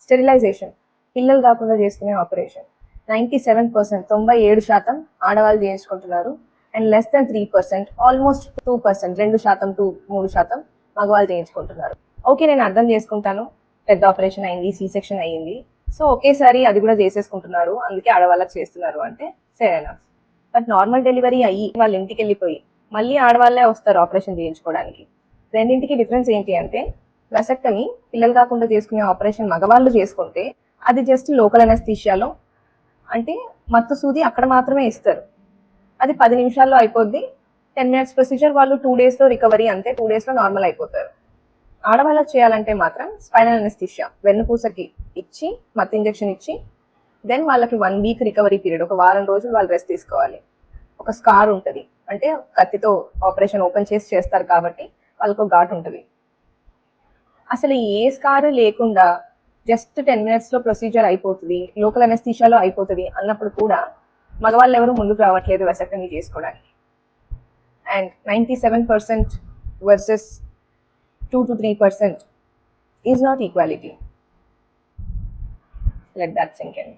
Sterilisation, పిల్లలు కాకుండా చేసుకునే ఆపరేషన్ 97%, 97% ఆడవాళ్ళు చేయించుకుంటున్నారు. And less than 3%, almost 2%, 2% to 3% మగవాళ్ళు చేయించుకుంటున్నారు. ఓకే, నేను అర్థం చేసుకుంటాను, పెద్ద ఆపరేషన్ అయింది, సి సెక్షన్ అయ్యింది, సో ఒకేసారి అది కూడా చేసేసుకుంటున్నారు, అందుకే ఆడవాళ్ళకి చేస్తున్నారు అంటే సరేనా. బట్ నార్మల్ డెలివరీ అయ్యి వాళ్ళ ఇంటికి వెళ్ళిపోయి మళ్ళీ ఆడవాళ్ళే వస్తారు ఆపరేషన్ చేయించుకోవడానికి. రెండింటికి డిఫరెన్స్ ఏంటి అంటే, వెసెక్టమీ, పిల్లలు కాకుండా చేసుకునే ఆపరేషన్ మగవాళ్ళు చేసుకుంటే అది జస్ట్ లోకల్ అనస్థీషియాలో, అంటే మత్తు సూది అక్కడ మాత్రమే ఇస్తారు, అది 10 నిమిషాల్లో అయిపోద్ది. 10 minutes ప్రొసీజర్, వాళ్ళు 2 daysలో రికవరీ, అంతే, 2 daysలో నార్మల్ అయిపోతారు. ఆడవాళ్ళకి చేయాలంటే మాత్రం స్పైనల్ అనస్థీషియా, వెన్నుపూసకి ఇచ్చి మత్తు ఇంజెక్షన్ ఇచ్చి, దెన్ వాళ్ళకి 1 week రికవరీ పీరియడ్, ఒక వారం రోజులు వాళ్ళు రెస్ట్ తీసుకోవాలి. ఒక స్కార్ ఉంటుంది, అంటే కత్తితో ఆపరేషన్ ఓపెన్ చేసి చేస్తారు కాబట్టి వాళ్ళకు ఒక ఘాట్ ఉంటుంది. అసలు ఏ స్కార్ లేకుండా జస్ట్ 10 minutesలో ప్రొసీజర్ అయిపోతుంది, లోకల్ అనస్థీషియాలో అయిపోతుంది అన్నప్పుడు కూడా మగవాళ్ళు ఎవరు ముందుకు రావట్లేదు వెసెక్టమీ చేసుకోవడానికి. And 97% versus 2 to 3% is not equality. Let that sink in.